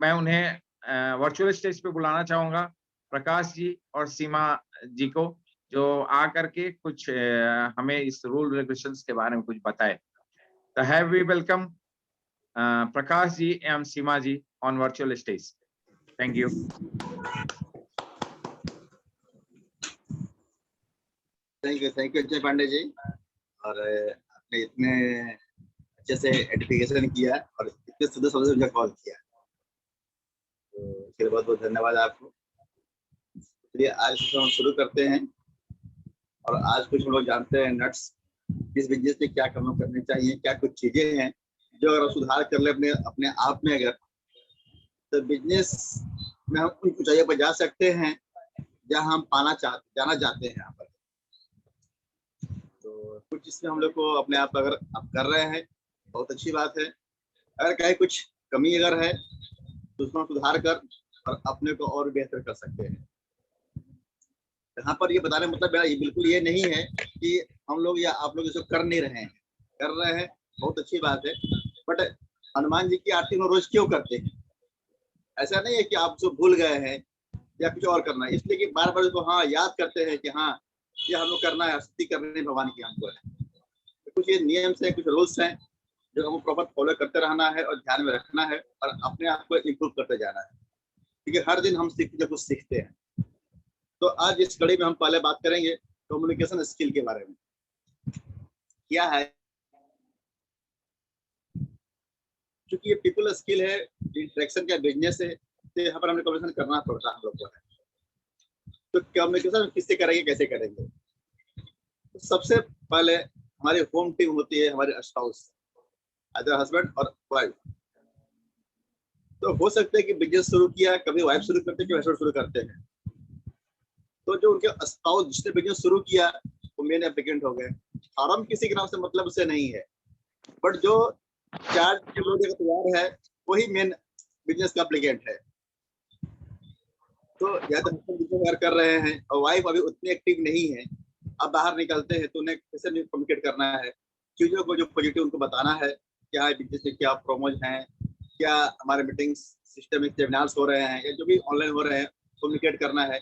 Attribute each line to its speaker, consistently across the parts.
Speaker 1: मैं उन्हें virtual stage पे बुलाना चाहूँगा, प्रकाश जी और सीमा जी को, जो आकर के कुछ हमें इस रूल रेगुलेशंस के बारे में कुछ बताएँ। तो have we welcome Prakash ji and Seema ji on virtual stage. Thank you.
Speaker 2: Thank you Ajay Pandey ji. और आपने इतने अच्छे से एडिफिकेशन किया और इतने सुंदर शब्द से मुझे कॉल किया, तो इसके लिए बहुत बहुत धन्यवाद आपको। चलिए आज से हम शुरू करते हैं। और आज कुछ हम लोग जानते हैं नट्स, इस बिजनेस में क्या काम करने चाहिए, क्या कुछ चीजें हैं जो अगर सुधार कर ले अपने अपने आप में, अगर तो बिजनेस में हम उन ऊंचाइयों पर जा सकते हैं जहां हम जाना चाहते हैं। यहाँ पर तो कुछ इसमें हम लोग को अपने आप अगर आप कर रहे हैं, बहुत अच्छी बात है। अगर कहीं कुछ कमी अगर है तो उसमें सुधार कर और अपने को और बेहतर कर सकते हैं। यहाँ पर ये बताने मतलब मेरा ये बिल्कुल ये नहीं है कि हम लोग या आप लोग इसको कर नहीं रहे हैं, कर रहे हैं, बहुत अच्छी बात है। बट हनुमान जी की आरती में रोज क्यों करते हैं? ऐसा नहीं है कि आप उसको भूल गए हैं या कुछ और करना है, इसलिए कि बार बार उसको हाँ याद करते हैं कि हाँ ये हम लोग करना है, स्तुति करनी भगवान की हमको है। तो कुछ ये नियम्स है, कुछ रूल्स हैं जो हमको प्रॉपर फॉलो करते रहना है और ध्यान में रखना है और अपने आप को इम्प्रूव करते जाना है, क्योंकि हर दिन हम कुछ सीखते हैं। तो आज इस कड़ी में हम पहले बात करेंगे कम्युनिकेशन स्किल के बारे में। क्या है, क्योंकि ये पीपल स्किल है, इंटरेक्शन का बिजनेस है, तो यहाँ पर हमें कम्युनिकेशन करना पड़ता है हम लोग को है। तो कम्युनिकेशन किससे करेंगे, कैसे करेंगे? तो सबसे पहले हमारी होम टीम होती है, हमारे स्पाउस, अदर हस्बैंड और वाइफ। तो हो सकता है कि बिजनेस शुरू किया, कभी वाइफ शुरू करते हैं, कभी हस्बैंड शुरू करते हैं। तो जो उनके स्पाउस जिसने बिजनेस शुरू किया वो मेन एप्लीकेंट हो गए। फार्म किसी के नाम से मतलब से नहीं है, बट जो चार्ज तैयार है वही मेन बिजनेस का एप्लीकेंट है। तो या तो हम कर रहे हैं और वाइफ अभी उतनी एक्टिव नहीं है, अब बाहर निकलते हैं तो उन्हें कैसे कम्युनिकेट करना है, चीजों को जो पॉजिटिव उनको बताना है, क्या बिजनेस में क्या प्रोमोज हैं, क्या हमारे मीटिंग सिस्टमिक सेमिनार्स हो रहे हैं या जो भी ऑनलाइन हो रहे हैं, कम्युनिकेट करना है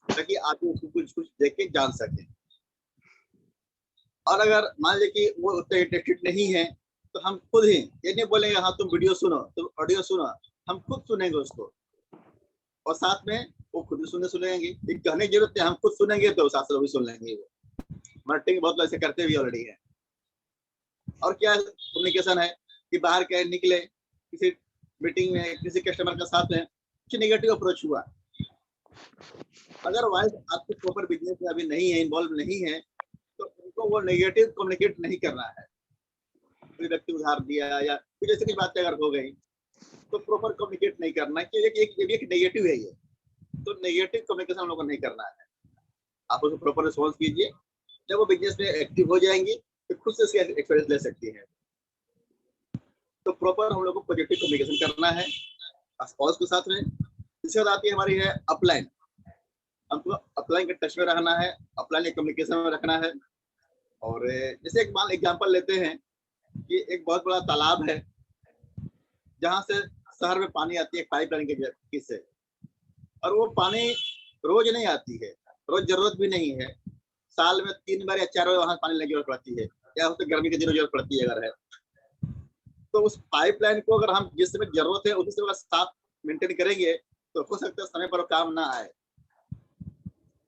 Speaker 2: ताकि आप उसको कुछ देख के जान सकें। और अगर मान लीजिए कि वो उतने इंटरेस्टेड नहीं है तो हम खुद ही ये नहीं बोलेंगे हाँ तुम वीडियो सुनो, तुम ऑडियो सुनो, हम खुद सुनेंगे उसको और साथ में वो खुद सुनेंगे। कहने की जरूरत है, हम खुद सुनेंगे तो साथ साथ भी सुन लेंगे। वो मार्केटिंग बहुत लोग ऐसे करते भी ऑलरेडी है। और क्या कम्युनिकेशन है कि बाहर क्या निकले, किसी मीटिंग में किसी कस्टमर के साथ में कुछ नेगेटिव अप्रोच हुआ, अगर वाइफ आपके प्रॉपर बिजनेस में अभी नहीं है, इन्वॉल्व नहीं है, तो उनको वो नेगेटिव कम्युनिकेट नहीं करना है। कोई व्यक्ति उधार दिया या कुछ ऐसी कुछ बातें अगर हो गई तो प्रॉपर कम्युनिकेट नहीं करना है कि एक नेगेटिव है ये, तो नेगेटिव कम्युनिकेशन हम लोग को नहीं करना है। आप उसको प्रॉपर रिस्पॉन्स कीजिए, जब वो बिजनेस में एक्टिव हो जाएंगी तो खुद से इसका एक्सपीरियंस ले सकती है। तो प्रॉपर हम लोग को पॉजिटिव कम्युनिकेशन करना है स्पाउस के साथ में। इसके बाद आती है हमारी है अपलाइन, हमको अपलाइन के टच में रहना है, अपलाइन कम्युनिकेशन में रखना है। और जैसे एक मान एग्जांपल लेते हैं कि एक बहुत बड़ा तालाब है जहां से शहर में पानी आती है पाइपलाइन के से, और वो पानी रोज नहीं आती है, रोज जरूरत भी नहीं है, साल में 3 बार या 4 बार वहां पानी की जरूरत पड़ती है, या तो गर्मी के दिनों जरूरत पड़ती है अगर है। तो उस पाइपलाइन को अगर हम जिस समय जरूरत है उसी समय साफ मेंटेन करेंगे तो हो सकता है समय पर काम ना आए।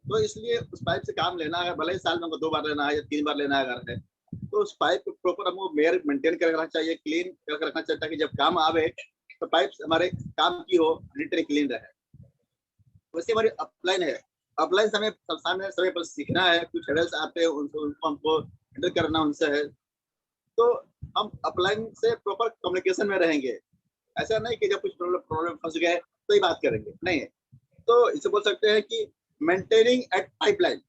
Speaker 2: तो इसलिए उस पाइप से काम लेना है, भले ही साल में 2 बार लेना है या 3 बार लेना है अगर है, तो उस पाइप को प्रॉपर हमको मेंटेन कर रखना चाहिए, क्लीन कर रखना चाहिए, ताकि जब काम आवे तो पाइप हमारे काम की हो, नीट क्लीन रहे। वैसे हमारी अपलाइन है, अपलाइन समय पर सीखना है, कुछ हेडल्स आते हैं उनको हमको हैंडल करना उनसे है। तो हम अपलाइन से प्रॉपर कम्युनिकेशन में रहेंगे, ऐसा नहीं कि जब कुछ प्रॉब्लम फंस गए तो ही बात करेंगे, नहीं। तो इसे बोल सकते हैं कि मेंटेनिंग एट पाइपलाइन।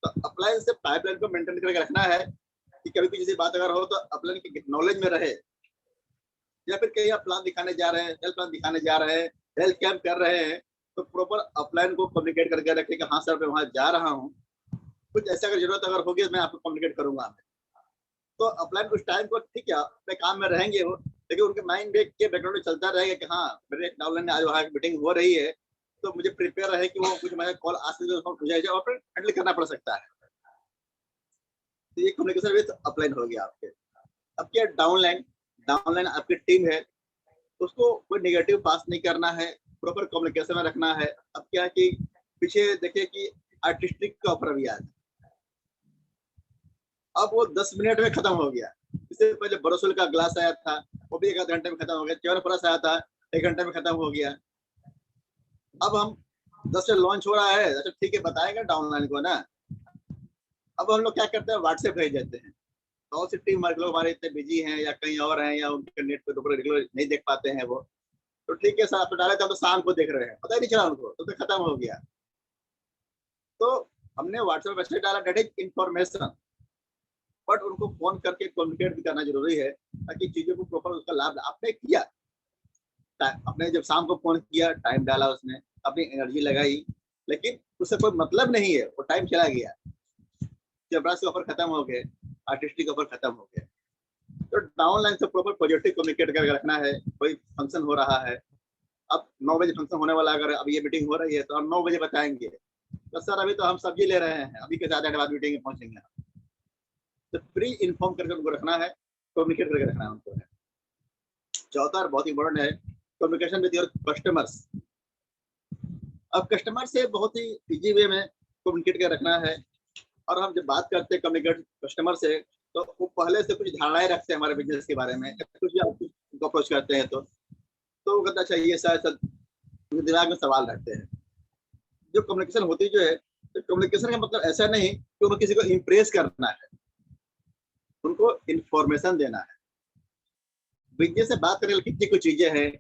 Speaker 2: तो अपलाइन से पाइपलाइन को मेंटेन करके रखना है कि कभी भी किसी बात अगर हो तो अपलाइन की नॉलेज में रहे, या फिर कहीं आप प्लान दिखाने जा रहे हैं, हेल्थ प्लान दिखाने जा रहे हैं, हेल्थ कैंप कर रहे हैं, तो प्रॉपर अपलाइन को कम्युनिकेट करके रखें कि हाँ सर मैं वहां जा रहा हूँ, कुछ ऐसा अगर जरूरत अगर होगी मैं आपको कम्युनिकेट करूंगा। तो अपलाइन उस टाइम को ठीक है अपने काम में रहेंगे वो, लेकिन उनके माइंड के बैकग्राउंड में चलता रहेगा कि हाँ मेरे डाउनलाइन आज वहाँ मीटिंग हो रही है, तो मुझे प्रिपेयर रहे कि वो कुछ मेरा कॉल आ सकता है, मुझे और फिर हैंडल करना पड़ सकता है। तो ये कम्युनिकेशन विद अपलाइन हो गया आपके। अब क्या डाउनलाइन, डाउनलाइन आपकी टीम है, उसको कोई नेगेटिव पास नहीं करना है, प्रॉपर कम्युनिकेशन में रखना है। अब क्या है कि पीछे देखिए कि आर्टिस्टिक का ऑफर भी आया, अब वो 10 मिनट में खत्म हो गया। इससे पहले बरोसिल का ग्लास आया था, वो भी 1 घंटे में खत्म हो गया। च्यवनप्राश आया था, 1 घंटे में खत्म हो गया। अब हम 10 से लॉन्च हो रहा है, अच्छा ठीक है बताएंगे डाउनलाइन को ना। अब हम लोग क्या करते हैं, व्हाट्सएप भेज देते हैं। बहुत सी टीम लोग हमारे इतने बिजी हैं या कहीं और हैं या उनके नेट पे रेगुलर नहीं देख पाते हैं वो, तो ठीक है सर आप डाले थे, तो शाम को देख रहे हैं, पता ही नहीं चला उनको, तो खत्म हो गया। तो हमने व्हाट्सएप मैसेज डाला, डेट इज इंफॉर्मेशन, बट उनको फोन करके कम्युनिकेट भी करना जरूरी है ताकि चीजों को प्रॉपर उसका लाभ आपने किया। आपने जब शाम को फोन किया, टाइम डाला, उसमें अपनी एनर्जी लगाई, लेकिन उससे कोई मतलब नहीं है, वो टाइम चला गया, जबराज के ऑफर खत्म हो गए, आर्टिस्टिक ऑफर खत्म हो गए। तो डाउनलाइन से प्रॉपर पॉजिटिव कम्युनिकेट करके रखना है। कोई फंक्शन हो रहा है, अब 9 बजे फंक्शन होने वाला, अगर अब ये मीटिंग हो रही है तो हम 9 बजे बताएंगे, तो सर अभी तो हम सब्जी ले रहे हैं, अभी के आधे घंटे बाद मीटिंग में पहुंचेंगे। तो प्री इन्फॉर्म करके उनको रखना है, कम्युनिकेट करके रखना है उनको है। चौथा बहुत इंपॉर्टेंट है, कम्युनिकेशन विद योर कस्टमर्स। अब कस्टमर से बहुत ही इजी वे में कम्युनिकेट कर रखना है। और हम जब बात करते हैं कम्युनिकेट कस्टमर से, तो वो पहले से कुछ धारणाएं रखते हैं हमारे बिजनेस के बारे में, कुछ भी आप उनको अप्रोच करते हैं तो वो कहता अच्छा ये शायद दिमाग में सवाल रखते हैं। जो कम्युनिकेशन होती जो है, तो कम्युनिकेशन का मतलब ऐसा नहीं कि उनको किसी को इम्प्रेस करना है, उनको इंफॉर्मेशन देना है। बिजनेस से बात करने कितनी कुछ चीजें हैं,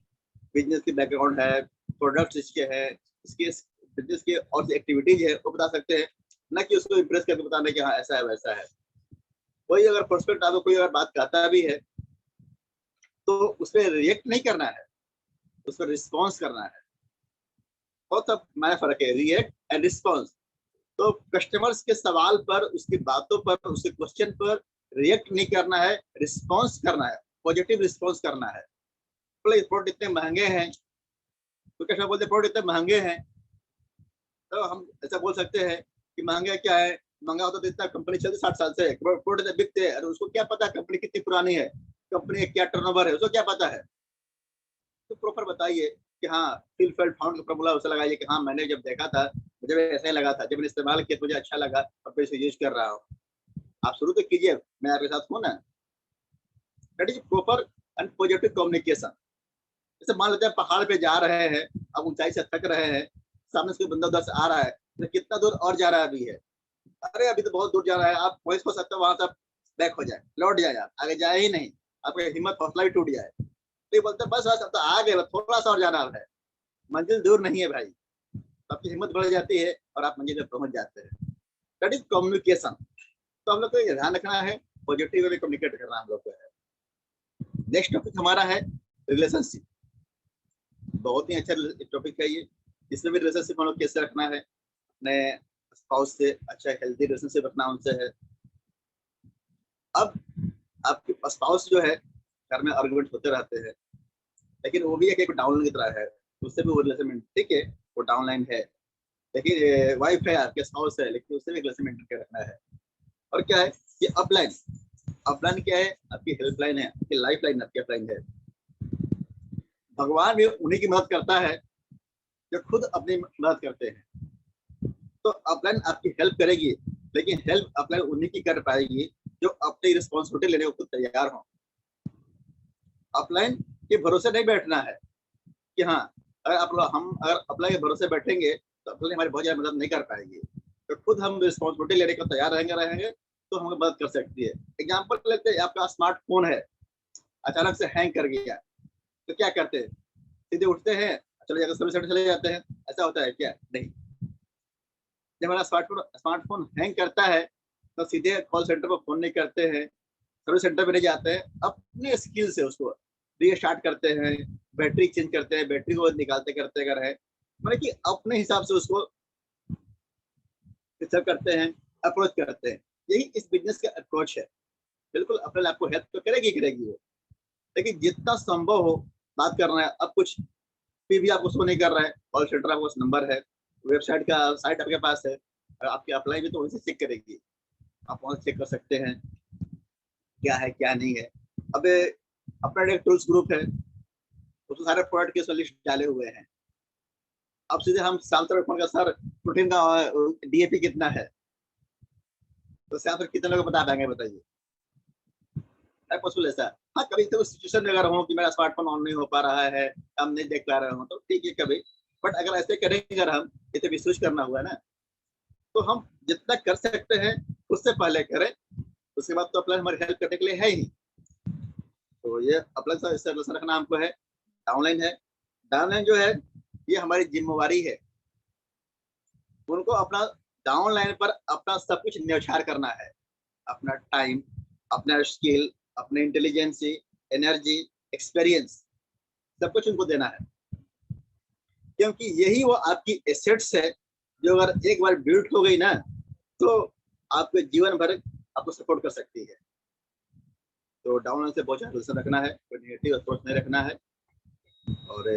Speaker 2: बिजनेस की बैकग्राउंड है, प्रोडक्ट इसके है, इसके बिजनेस की और एक्टिविटीज है, वो बता सकते हैं, न कि उसको इम्प्रेस करके बताना कि हाँ ऐसा है वैसा है। वही अगर प्रोस्पेक्ट आपको कोई अगर बात कहता भी है तो उस पर रिएक्ट नहीं करना है, उस पर रिस्पॉन्स करना है। बहुत सब हमारा फर्क है, रिएक्ट एंड रिस्पॉन्स। तो कस्टमर्स के सवाल पर, उसकी बातों पर, उसके क्वेश्चन पर रिएक्ट नहीं करना है, रिस्पॉन्स करना है, पॉजिटिव रिस्पॉन्स करना है। प्रोडक्ट इतने महंगे हैं, तो कस्टमर बोलते प्रोडक्ट इतने महंगे हैं, तो हम ऐसा बोल सकते हैं कि महंगा क्या है, महंगा होता तो इतना कंपनी चलती 60 साल से, प्रोडक्ट बिकते हैं, अरे उसको क्या पता कंपनी कितनी पुरानी है, कंपनी क्या टर्नओवर है, उसको क्या पता है। तो प्रॉपर बताइए कि हाँ फील फेल्ट फाउंड का फॉर्मूला उसे लगाइए कि हाँ मैंने जब देखा था मुझे ऐसा ही लगा था, जब मैंने इस्तेमाल किया मुझे अच्छा लगा और फिर इसे यूज कर रहा हूँ। आप शुरू तो कीजिए, मैं आपके साथ हूँ ना। That is proper and positive communication. जैसे मान लेते हैं पहाड़ पे जा रहे हैं, अब ऊंचाई से थक रहे हैं, सामने से बंदा उधर से आ रहा है, तो कितना दूर और जा रहा है अभी है, अरे अभी तो बहुत दूर जा रहा है, आप वही हो सकता है वहां से बैक हो जाए, लौट जाए, आप आगे जाए ही नहीं, आपका हिम्मत हौसला भी टूट जाए। तो बोलते बस बस अब तो आ गए, थोड़ा सा और जाना है, मंजिल दूर नहीं है भाई। तो आपकी हिम्मत बढ़ जाती है और आप मंजिल तक पहुंच जाते हैं। That is communication. तो हम लोग को ये ध्यान रखना है, पॉजिटिव वे में कम्युनिकेट करना हम लोग को है। नेक्स्ट टॉपिक हमारा है रिलेशनशिप। बहुत ही अच्छा टॉपिक है ये। इसमें भी रिलेशनशिप हम लोग कैसे रखना है, अपने स्पाउस से अच्छा हेल्दी रिलेशनशिप रखना उनसे है। अब आपके स्पाउस जो है घर में आर्गुमेंट होते रहते हैं, लेकिन वो भी एक डाउनलाइन की तरह है, उससे भी वो रिलेशन ठीक है, वो डाउनलाइन है, लेकिन वाइफ है आपके स्पाउस है, लेकिन उससे भी रिलेशन मेंटेन कर रखना है। और क्या है ये अपलाइन, अपलाइन क्या है, आपकी हेल्पलाइन है, आपकी लाइफ लाइन आपकी अपलाइन है। भगवान भी उन्हीं की मदद करता है जो खुद अपनी मदद करते हैं। तो अपलाइन आपकी हेल्प करेगी, लेकिन हेल्प अपलाइन उन्हीं की कर पाएगी जो अपनी रिस्पॉन्सिबिलिटी लेने को खुद तैयार हो। अपलाइन के भरोसे नहीं बैठना है कि हाँ अगर अपलाइन के भरोसे बैठेंगे तो अपलाइन हमारी बहुत ज्यादा मदद नहीं कर पाएगी। तो खुद हम रिस्पॉन्सिबिलिटी लेने को तैयार रहेंगे तो हमें मदद कर सकती है। एग्जाम्पल लेते हैं, आपका स्मार्टफोन है, अचानक से हैंग कर गया, तो क्या करते हैं, सीधे उठते हैं, चले जाकर सर्विस सेंटर चले जाते हैं, ऐसा होता है क्या? नहीं। जब हमारा स्मार्टफोन हैंग करता है तो सीधे कॉल सेंटर पर फोन नहीं करते हैं, सर्विस सेंटर पे नहीं जाते हैं, अपने स्किल से उसको रीस्टार्ट करते हैं, बैटरी चेंज करते हैं, बैटरी को निकालते करते अगर है, मतलब कि अपने हिसाब से उसको करते हैं, अप्रोच करते हैं। यही इस बिजनेस का अप्रोच है। बिल्कुल अपने आपको हेल्प तो करेगी वो, लेकिन जितना संभव हो बात करना है। अब कुछ भी आपको शो नहीं कर रहा है, कॉल सेंटर आपका नंबर है, वेबसाइट का साइट आपके पास है, आपकी अप्लाई भी तो वहीं से चेक करेगी, आप वहाँ चेक कर सकते हैं क्या है क्या नहीं है। अब अपना एक टूल्स ग्रुप है, उसमें सारे प्रोडक्ट के लिस्ट डाले हुए हैं। अब सीधे हम शाम तक फोन का, सर प्रोटीन का डीएपी कितना है, तो शाम तक कितने लोग बता पाएंगे बताइए? पॉसिबल ऐसा? हाँ, कभी तो सिचुएशन में अगर हो कि मेरा स्मार्टफोन ऑन नहीं हो पा रहा है, हम नहीं देख पा रहे हो, तो ठीक है कभी। बट अगर ऐसे करेंगे, अगर हम इसे भी स्विच करना हुआ ना, तो हम जितना कर सकते हैं उससे पहले करें, उसके बाद तो अप्लाई हमारी हेल्प करने के लिए है ही। तो ये अप्लाई से रखना हमको है। डाउनलाइन है, डाउनलाइन जो है ये हमारी जिम्मेवारी है, उनको अपना डाउनलाइन पर अपना सब कुछ न्यौछावर करना है, अपना टाइम, अपना स्किल, अपने इंटेलिजेंसी, एनर्जी, एक्सपीरियंस, सब कुछ उनको देना है, क्योंकि यही वो आपकी एसेट्स है जो अगर एक बार बिल्ड हो गई ना, तो आपके जीवन भर आपको सपोर्ट कर सकती है। तो डाउनलाइन से बहुत ज़्यादा रखना है, कोई नेगेटिव अप्रोच नहीं रखना है। और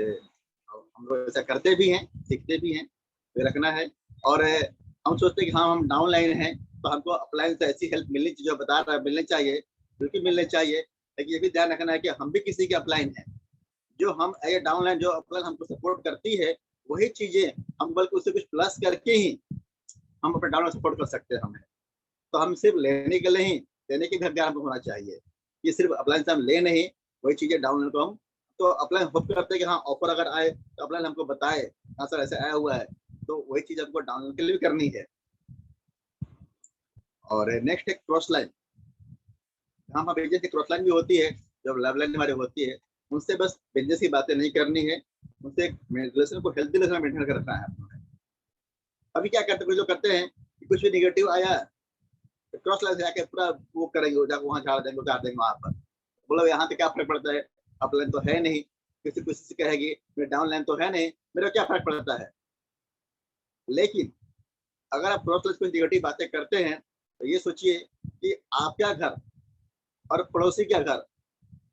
Speaker 2: हम लोग ऐसा करते भी हैं, सीखते भी हैं, तो रखना है। और हम सोचते हैं कि हाँ हम डाउनलाइन हैं तो हमको अपलाइन से ऐसी हेल्प मिलनी चाहिए, जो बता रहा है मिलनी चाहिए, बिल्कुल मिलनी चाहिए। लेकिन ये भी ध्यान रखना है कि हम भी किसी के अपलाइन हैं, जो हम ये डाउनलाइन जो अपलाइन हमको सपोर्ट करती है, वही चीजें हम बल्कि उससे कुछ प्लस करके ही हम अपने डाउनलाइन सपोर्ट कर सकते हैं हमें। तो हम सिर्फ लेने के लिए ही, देने के भी ज्ञान हमको होना चाहिए कि सिर्फ अपलाइन से हम ले नहीं, वही चीजें डाउनलाइन को हम तो अपलाइन होप करते हैं कि हाँ ऑफर अगर आए तो अपलाइन हमको बताए, हाँ सर ऐसे आया हुआ है, तो वही चीज हमको डाउनलोड के लिए भी करनी है। और नेक्स्ट है क्रॉस लाइन। हम बिजनेस की क्रॉस लाइन भी होती है, जब लव लाइन हमारी होती है, उनसे बस बिजनेस की बातें नहीं करनी है, उनसे रिलेशन को हेल्थी रिलेशन मेंटेन कर रखना है। अभी क्या करते कुछ लोग करते हैं कि कुछ भी निगेटिव आया तो क्रॉस लाइन से आके पूरा वो करेंगे, वहां झाड़ देंगे, उतार देंगे वहां पर, बोलो यहाँ पे क्या फर्क पड़ता है, अपलाइन तो है नहीं, किसी किसी कहेगी मेरे डाउन लाइन तो है नहीं, मेरा क्या फर्क पड़ता है। लेकिन अगर आप क्रॉस लाइन को निगेटिव बातें करते हैं, तो ये सोचिए कि आपका घर और पड़ोसी का घर,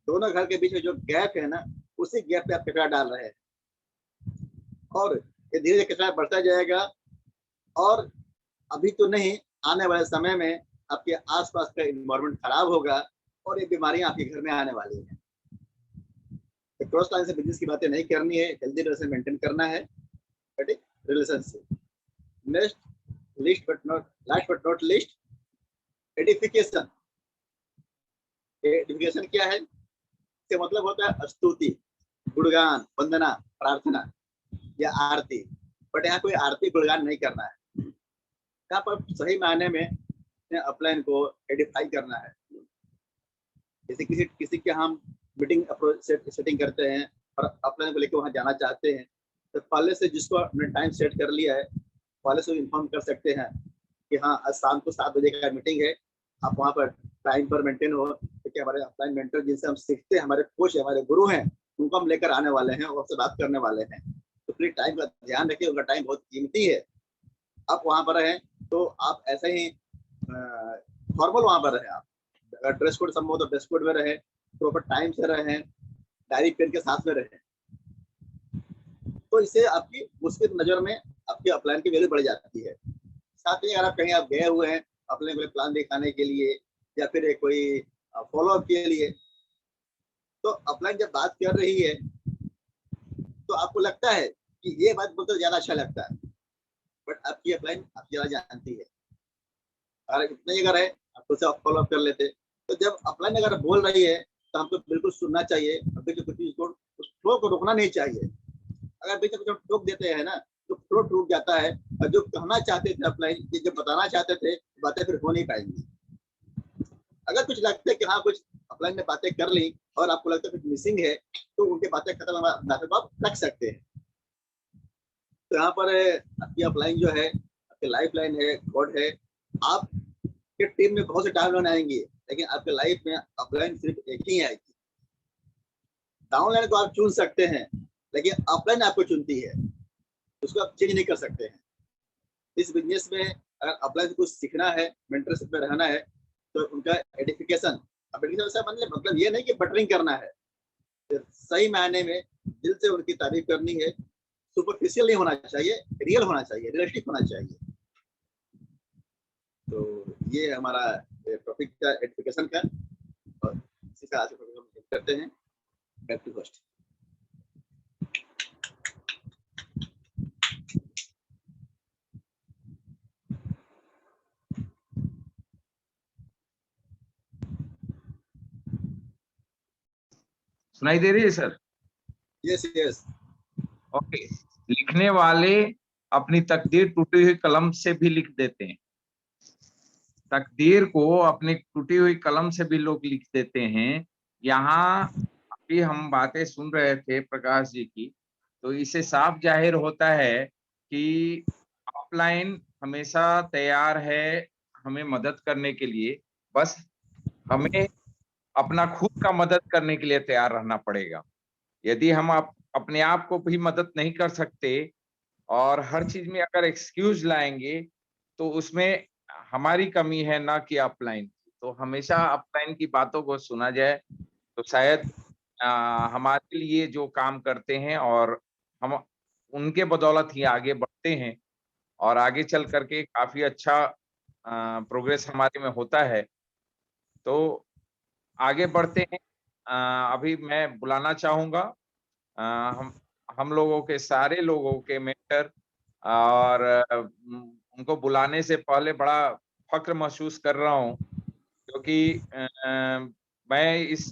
Speaker 2: दोनों घर के बीच में जो गैप है ना, उसी गैप पे आप कचरा डाल रहे हैं, और ये धीरे धीरे कचरा बढ़ता जाएगा। और अभी तो नहीं, आने वाले समय में आपके आसपास का इन्वायरमेंट खराब होगा और ये बीमारियां आपके घर में आने वाली हैं। तो क्रॉस लाइन से बिजनेस की बातें नहीं करनी है, हेल्दी रिलेशन मेंटेन करना है, relationship. Next, last but not list, edification. Edification क्या है? इसका मतलब होता है स्तुति, गुणगान, वंदना, प्रार्थना या आरती। बट यहाँ कोई आरती गुणगान नहीं करना है, यहाँ पर सही मायने में अपलाइन को एडिफाई करना है। जैसे किसी के हम मीटिंग सेटिंग करते हैं और अपलाइन को लेकर वहां जाना चाहते हैं, तो पहले से जिसको हमने टाइम सेट कर लिया है, पहले से इन्फॉर्म कर सकते हैं कि हाँ आज शाम को 7 बजे का मीटिंग है, आप वहाँ पर टाइम पर मेंटेन हो। क्योंकि हमारे अपलाइन मेंटर जिनसे हम सीखते हैं, हमारे कोच हमारे गुरु हैं, उनको हम लेकर आने वाले हैं और उससे बात करने वाले हैं। तो प्लीज टाइम का ध्यान रखिए, उनका टाइम बहुत कीमती है। आप वहाँ पर रहें तो आप ऐसे ही फॉर्मल वहाँ पर रहे, आप अगर ड्रेस कोड संभव तो ड्रेस कोड में रहे, प्रॉपर टाइम से रहे, डायरी पेन के साथ में रहे, तो इससे आपकी उसकी नजर में आपकी अपलाइन की वैल्यू बढ़ जाती है। साथ ही अगर आप कहीं आप गए हुए हैं अपने कोई प्लान दिखाने के लिए या फिर कोई फॉलोअप के लिए, तो अपलाइन जब बात कर रही है तो आपको लगता है कि ये बात बहुत ज्यादा अच्छा लगता है, बट आपकी अपलाइन आपकी ज्यादा जानती है। अगर इतना ही अगर है आप उससे फॉलोअप कर लेते, तो जब अपलाइन अगर बोल रही है तो हमको बिल्कुल सुनना चाहिए, अभी जो कुछ उस फ्लो को रोकना नहीं चाहिए। अगर बीच में टोक देते हैं ना, तो फ्लो टूट जाता है, और जो कहना चाहते थे अपलाइन, जो बताना चाहते थे, बातें फिर हो नहीं पाएंगी। अगर कुछ लगता है कि हाँ कुछ अपलाइन ने बातें कर ली और आपको लगता है कुछ मिसिंग है, तो उनकी बातें खत्म आप रख सकते हैं। तो यहाँ पर आपकी अपलाइन जो है, आपकी लाइफ लाइन है, गॉड है। आप कि टीम में बहुत से डाउनलाइन आएंगे, लेकिन आपके लाइफ में अपलाइन सिर्फ एक ही आएगी। डाउनलाइन को आप चुन सकते हैं, लेकिन अपलाइन आपको चुनती है, उसको आप चेंज नहीं कर सकते हैं। इस बिजनेस में अगर अपलाइन से कुछ सीखना है, मेंटरशिप में रहना है, तो उनका एडिफिकेशन, मतलब ये नहीं कि बटरिंग करना है, सही मायने में दिल से उनकी तारीफ करनी है। सुपरफिशियल नहीं होना चाहिए, रियल होना चाहिए, रियलिस्टिक होना चाहिए। तो ये हमारा टॉपिक का एजुकेशन का, और इसी से आज हम करते हैं। Back to host.
Speaker 1: सुनाई दे रही है सर?
Speaker 2: Yes yes.
Speaker 1: ओके। लिखने वाले अपनी तकदीर टूटी हुई कलम से भी लिख देते हैं। तकदीर को अपनी टूटी हुई कलम से भी लोग लिख देते हैं। यहाँ अभी हम बातें सुन रहे थे प्रकाश जी की, तो इससे साफ जाहिर होता है कि ऑफलाइन हमेशा तैयार है हमें मदद करने के लिए। बस हमें अपना खुद का मदद करने के लिए तैयार रहना पड़ेगा। यदि हम अपने आप को भी मदद नहीं कर सकते और हर चीज में अगर एक्सक्यूज लाएंगे, तो उसमें हमारी कमी है, ना कि ऑफलाइन। तो हमेशा ऑफलाइन की बातों को सुना जाए, तो शायद हमारे लिए जो काम करते हैं और हम उनके बदौलत ही आगे बढ़ते हैं, और आगे चल करके काफी अच्छा प्रोग्रेस हमारे में होता है। तो आगे बढ़ते हैं। अभी मैं बुलाना चाहूंगा हम लोगों के सारे लोगों के मेंटर, और उनको बुलाने से पहले बड़ा फक्र महसूस कर रहा हूँ, क्योंकि मैं इस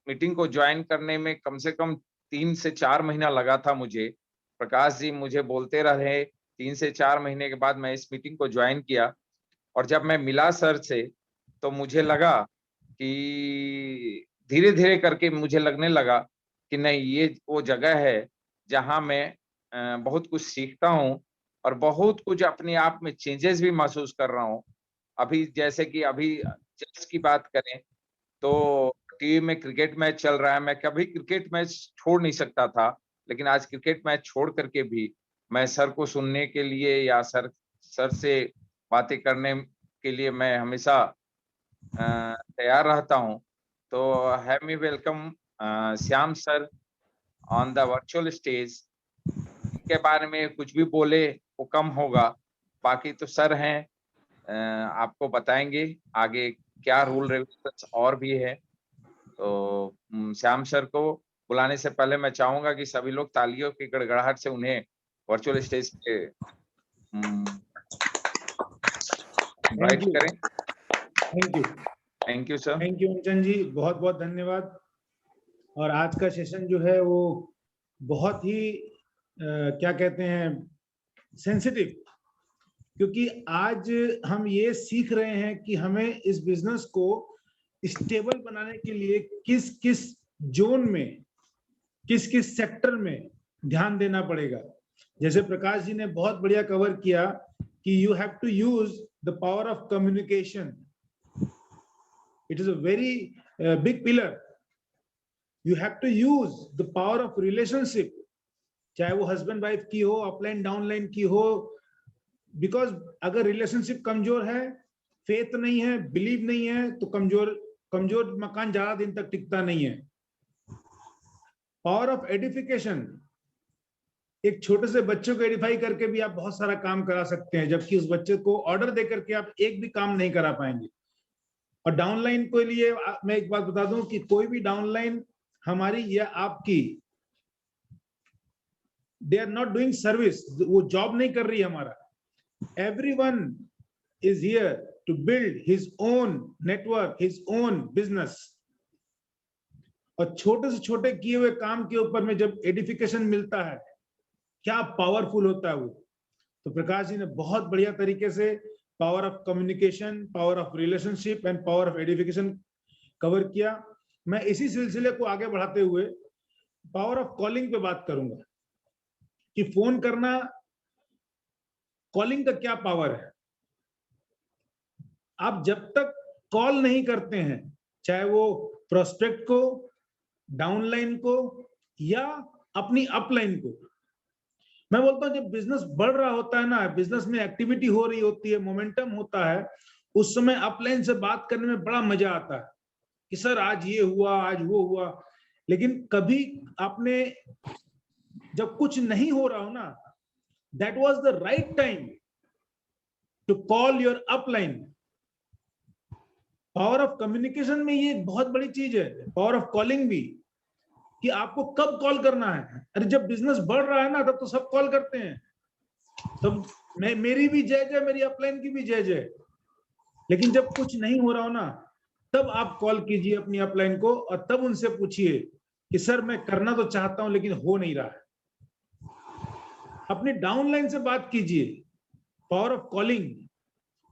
Speaker 1: मीटिंग को ज्वाइन करने में कम से कम 3 से 4 महीना लगा था मुझे। प्रकाश जी मुझे बोलते रहे, 3 से 4 महीने के बाद मैं इस मीटिंग को ज्वाइन किया। और जब मैं मिला सर से, तो मुझे लगा कि धीरे-धीरे करके मुझे लगने लगा कि नहीं, ये वो जगह है जहाँ मैं बहुत कुछ सीखता हूँ और बहुत कुछ अपने आप में चेंजेस भी महसूस कर रहा हूँ। अभी जैसे कि अभी चेस की बात करें, तो टीवी में क्रिकेट मैच चल रहा है। मैं कभी क्रिकेट मैच छोड़ नहीं सकता था, लेकिन आज क्रिकेट मैच छोड़ करके भी मैं सर को सुनने के लिए या सर से बातें करने के लिए मैं हमेशा तैयार रहता हूँ। तो have me welcome Shyam sir on the virtual stage. इनके बारे में कुछ भी बोले वो कम होगा, बाकी तो सर हैं, आपको बताएंगे आगे क्या रूल रेगुलेशंस और भी है। तो श्याम सर को बुलाने से पहले मैं चाहूंगा कि सभी लोग तालियों की गड़गड़ाहट से उन्हें वर्चुअल स्टेज पे इनवाइट करें।
Speaker 3: Thank you.
Speaker 1: Thank you sir.
Speaker 3: Thank you Anchan ji, बहुत बहुत धन्यवाद। और आज का सेशन जो है वो बहुत ही क्या कहते हैं, सेंसिटिव, क्योंकि आज हम ये सीख रहे हैं कि हमें इस बिजनेस को स्टेबल बनाने के लिए किस किस जोन में, किस किस सेक्टर में ध्यान देना पड़ेगा। जैसे प्रकाश जी ने बहुत बढ़िया कवर किया कि you have to use the power of communication. It is a very big pillar. You have to use the power of relationship, चाहे वो हस्बैंड वाइफ की हो, अपलाइन डाउनलाइन की हो। बिकॉज अगर रिलेशनशिप कमजोर है, फेथ नहीं है, बिलीव नहीं है, तो कमजोर मकान ज्यादा दिन तक टिकता नहीं है। पावर ऑफ एडिफिकेशन, एक छोटे से बच्चे को एडिफाई करके भी आप बहुत सारा काम करा सकते हैं, जबकि उस बच्चे को ऑर्डर देकर के आप एक भी काम नहीं करा पाएंगे। और डाउनलाइन के लिए मैं एक बात बता दूं कि कोई भी डाउनलाइन हमारी या आपकी, they are not doing service, वो जॉब नहीं कर रही है हमारा। Everyone is here to build his own network, his own business. और छोटे से छोटे किए हुए काम के ऊपर में जब एडिफिकेशन मिलता है, क्या पावरफुल होता है वो। तो प्रकाश जी ने बहुत बढ़िया तरीके से power of communication, power of relationship and power of edification cover किया। मैं इसी सिलसिले को आगे बढ़ाते हुए पावर ऑफ कॉलिंग पे बात करूंगा कि फोन करना, कॉलिंग का क्या पावर है। आप जब तक कॉल नहीं करते हैं, चाहे वो प्रोस्पेक्ट को, डाउनलाइन को या अपनी अपलाइन को, मैं बोलता हूं जब बिजनेस बढ़ रहा होता है ना, बिजनेस में एक्टिविटी हो रही होती है, मोमेंटम होता है, उस समय अपलाइन से बात करने में बड़ा मजा आता है कि सर आज ये हुआ, आज वो हुआ। लेकिन कभी आपने जब कुछ नहीं हो रहा हो ना, that was the right time to call your upline. Power of communication में ये बहुत बड़ी चीज है, पावर ऑफ कॉलिंग भी, कि आपको कब कॉल करना है। अरे जब बिजनेस बढ़ रहा है ना, तब तो सब कॉल करते हैं, तब मेरी भी जय जय, मेरी अपलाइन की भी जय जय। लेकिन जब कुछ नहीं हो रहा हो ना, तब आप कॉल कीजिए अपनी अपलाइन को और तब उनसे पूछिए कि सर मैं करना तो चाहता हूं लेकिन हो नहीं रहा है। अपनी डाउनलाइन से बात कीजिए, पावर ऑफ कॉलिंग,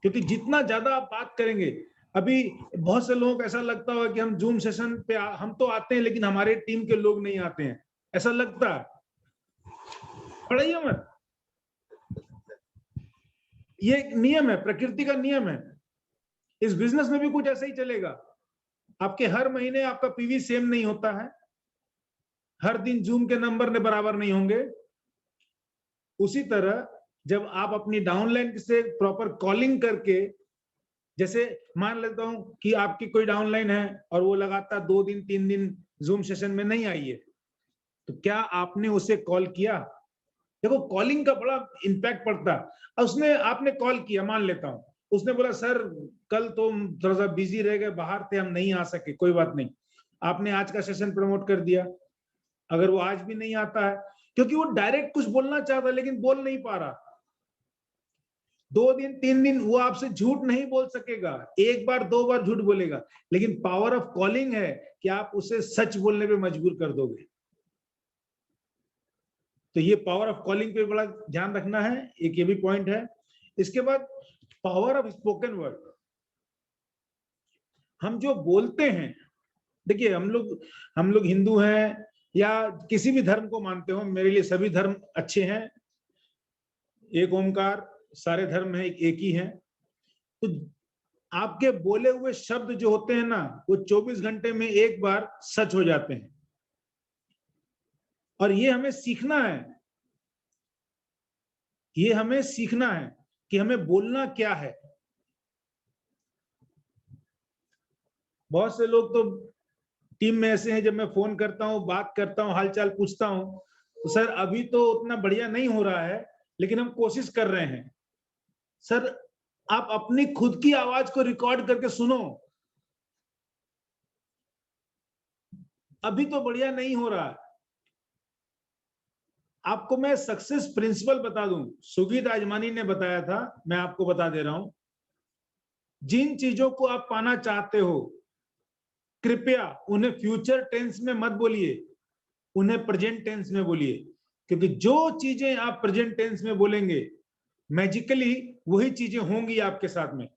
Speaker 3: क्योंकि जितना ज्यादा आप बात करेंगे, अभी बहुत से लोगों को ऐसा लगता होगा कि हम जूम सेशन पे हम तो आते हैं लेकिन हमारे टीम के लोग नहीं आते हैं, ऐसा लगता है। पढ़ाइए मत, ये एक नियम है, प्रकृति का नियम है। इस बिजनेस में भी कुछ ऐसा ही चलेगा। आपके हर महीने आपका पीवी सेम नहीं होता है, हर दिन जूम के नंबर ने बराबर नहीं होंगे। उसी तरह जब आप अपनी डाउनलाइन से प्रॉपर कॉलिंग करके, जैसे मान लेता हूं कि आपकी कोई डाउनलाइन है और वो लगातार 2 दिन 3 दिन जूम सेशन में नहीं आई है, तो क्या आपने उसे कॉल किया? देखो कॉलिंग का बड़ा इंपैक्ट पड़ता है। उसने आपने कॉल किया, मान लेता हूं उसने बोला सर कल तो थोड़ा सा बिजी रह गए, बाहर थे, हम नहीं आ सके, कोई बात नहीं। आपने आज का सेशन प्रमोट कर दिया। अगर वो आज भी नहीं आता है, क्योंकि वो डायरेक्ट कुछ बोलना चाहता है लेकिन बोल नहीं पा रहा, 2 दिन 3 दिन वो आपसे झूठ नहीं बोल सकेगा, 1 बार 2 बार झूठ बोलेगा, लेकिन पावर ऑफ कॉलिंग है कि आप उसे सच बोलने पे मजबूर कर दोगे। तो ये पावर ऑफ कॉलिंग पे बड़ा ध्यान रखना है, एक ये भी पॉइंट है। इसके बाद पावर ऑफ स्पोकन वर्ड। हम जो बोलते हैं, देखिए हम लोग हिंदू हैं या किसी भी धर्म को मानते हो, मेरे लिए सभी धर्म अच्छे हैं, एक ओमकार, सारे धर्म है एक ही हैं। तो आपके बोले हुए शब्द जो होते हैं ना, वो 24 घंटे में एक बार सच हो जाते हैं। और ये हमें सीखना है, ये हमें सीखना है कि हमें बोलना क्या है। बहुत से लोग तो टीम में ऐसे हैं, जब मैं फोन करता हूं, बात करता हूं, हालचाल पूछता हूं, तो सर अभी तो उतना बढ़िया नहीं हो रहा है लेकिन हम कोशिश कर रहे हैं। सर आप अपनी खुद की आवाज को रिकॉर्ड करके सुनो, अभी तो बढ़िया नहीं हो रहा है। आपको मैं सक्सेस प्रिंसिपल बता दूं, सुगीत आजमानी ने बताया था, मैं आपको बता दे रहा हूं। जिन चीजों को आप पाना चाहते हो, कृपया उन्हें फ्यूचर टेंस में मत बोलिए, उन्हें प्रेजेंट टेंस में बोलिए, क्योंकि जो चीजें आप प्रेजेंट टेंस में बोलेंगे, मैजिकली वही चीजें होंगी आपके साथ में।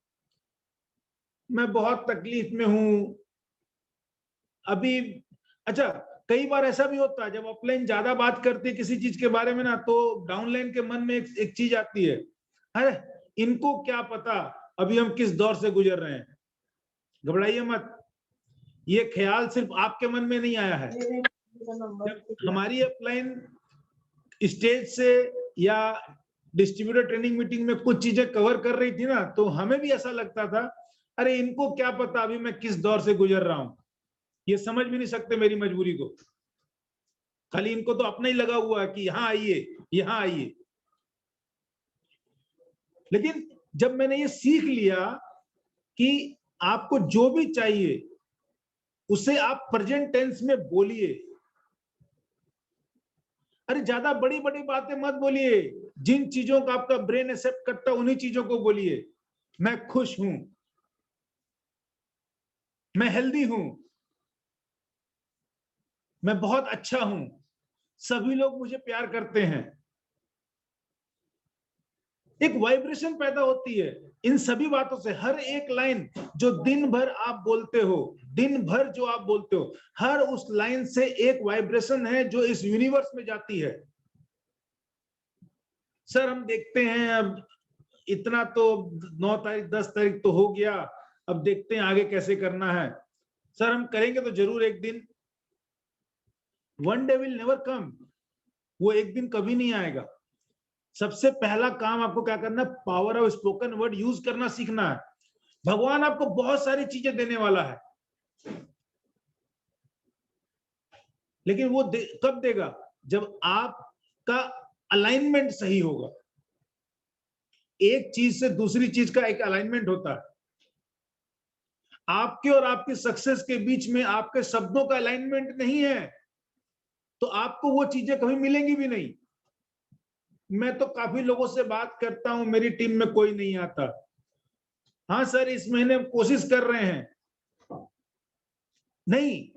Speaker 3: मैं बहुत तकलीफ में हूं अभी। अच्छा, कई बार ऐसा भी होता है जब अपलाइन ज्यादा बात करती है किसी चीज के बारे में ना, तो डाउनलाइन के मन में एक चीज आती है, अरे इनको क्या पता अभी हम किस दौर से गुजर रहे हैं। घबराइए मत, ये ख्याल सिर्फ आपके मन में नहीं आया है। जब हमारी अपलाइन स्टेज से या डिस्ट्रीब्यूटर ट्रेनिंग मीटिंग में कुछ चीजें कवर कर रही थी ना, तो हमें भी ऐसा लगता था, अरे इनको क्या पता अभी मैं किस दौर से गुजर रहा हूं, ये समझ भी नहीं सकते मेरी मजबूरी को, खाली इनको तो अपना ही लगा हुआ है कि यहां आइए यहां आइए। लेकिन जब मैंने ये सीख लिया कि आपको जो भी चाहिए उसे आप प्रेजेंट टेंस में बोलिए। अरे ज्यादा बड़ी बड़ी बातें मत बोलिए, जिन चीजों का आपका ब्रेन एक्सेप्ट करता है उन्हीं चीजों को बोलिए। मैं खुश हूं, मैं हेल्दी हूं, मैं बहुत अच्छा हूं, सभी लोग मुझे प्यार करते हैं। एक वाइब्रेशन पैदा होती है इन सभी बातों से। हर एक लाइन जो दिन भर आप बोलते हो, दिन भर जो आप बोलते हो, हर उस लाइन से एक वाइब्रेशन है जो इस यूनिवर्स में जाती है। सर हम देखते हैं, अब इतना तो 9 तारीख 10 तारीख तो हो गया, अब देखते हैं आगे कैसे करना है। सर हम करेंगे तो जरूर एक दिन, one day will never come, वो एक दिन कभी नहीं आएगा। सबसे पहला काम आपको क्या करना है, power of spoken word use करना सीखना है। भगवान आपको बहुत सारी चीजें देने वाला है, लेकिन वो कब देगा? जब आपका अलाइनमेंट सही होगा। एक चीज से दूसरी चीज का एक अलाइनमेंट होता है। आपके और आपकी सक्सेस के बीच में आपके शब्दों का अलाइनमेंट नहीं है, तो आपको वो चीजें कभी मिलेंगी भी नहीं। मैं तो काफी लोगों से बात करता हूं, मेरी टीम में कोई नहीं आता। हाँ सर, इस महीने कोशिश कर रहे हैं। नहीं,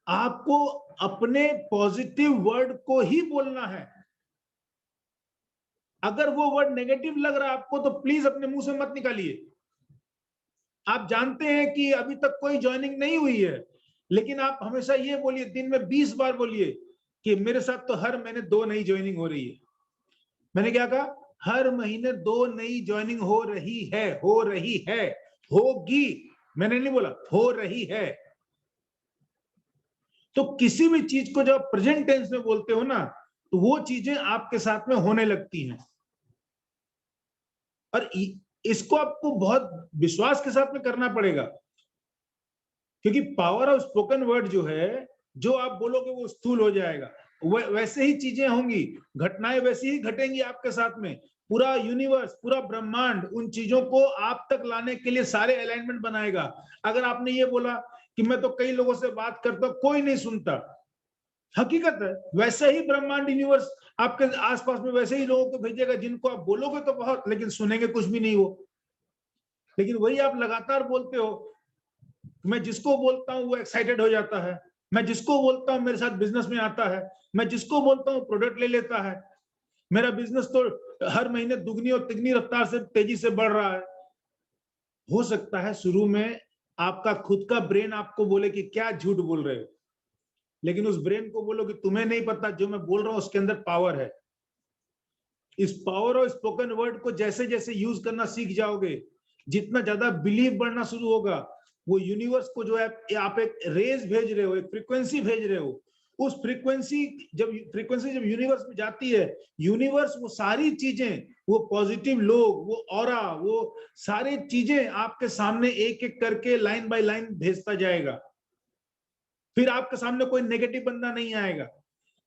Speaker 3: आपको अपने पॉजिटिव वर्ड को ही बोलना है। अगर वो वर्ड नेगेटिव लग रहा है आपको, तो प्लीज अपने मुंह से मत निकालिए। आप जानते हैं कि अभी तक कोई ज्वाइनिंग नहीं हुई है, लेकिन आप हमेशा ये बोलिए, दिन में 20 बार बोलिए कि मेरे साथ तो हर महीने 2 नई ज्वाइनिंग हो रही है। मैंने क्या कहा? हर महीने 2 नई ज्वाइनिंग हो रही है, हो रही है, होगी। मैंने नहीं बोला, हो रही है। तो किसी भी चीज को जब प्रेजेंट टेंस में बोलते हो ना, तो वो चीजें आपके साथ में होने लगती हैं। और इसको आपको बहुत विश्वास के साथ में करना पड़ेगा, क्योंकि पावर ऑफ स्पोकन वर्ड जो है, जो आप बोलोगे वो स्थूल हो जाएगा। वैसे ही चीजें होंगी, घटनाएं वैसी ही घटेंगी आपके साथ में। पूरा यूनिवर्स, पूरा ब्रह्मांड उन चीजों को आप तक लाने के लिए सारे अलाइनमेंट बनाएगा। अगर आपने ये बोला कि मैं तो कई लोगों से बात करता हूं, कोई नहीं सुनता, हकीकत है, वैसे ही ब्रह्मांड यूनिवर्स आपके आसपास में वैसे ही लोगों को भेजेगा जिनको आप बोलोगे तो बहुत, लेकिन सुनेंगे कुछ भी नहीं वो। लेकिन वही आप लगातार बोलते हो, मैं जिसको बोलता हूं वो एक्साइटेड हो जाता है, मैं जिसको बोलता हूं मेरे साथ बिजनेस में आता है, मैं जिसको बोलता हूं प्रोडक्ट ले लेता है, मेरा बिजनेस तो हर महीने दुगनी और तिगनी रफ्तार से तेजी से बढ़ रहा है। हो सकता है शुरू में आपका खुद का ब्रेन आपको बोले कि क्या झूठ बोल रहे हो, लेकिन उस ब्रेन को बोलो कि तुम्हें नहीं पता, जो मैं बोल रहा हूं उसके अंदर पावर है। इस पावर ऑफ स्पोकन वर्ड को जैसे जैसे यूज करना सीख जाओगे, जितना ज्यादा बिलीव बढ़ना शुरू होगा, वो यूनिवर्स को जो है आप एक रेज भेज रहे हो, एक फ्रीक्वेंसी भेज रहे हो, उस फ्रीक्वेंसी जब यूनिवर्स में जाती है, यूनिवर्स वो सारी चीजें, वो पॉजिटिव लोग, वो ऑरा, वो सारी चीजें आपके सामने एक एक करके लाइन बाय लाइन भेजता जाएगा। फिर आपके सामने कोई नेगेटिव बंदा नहीं आएगा।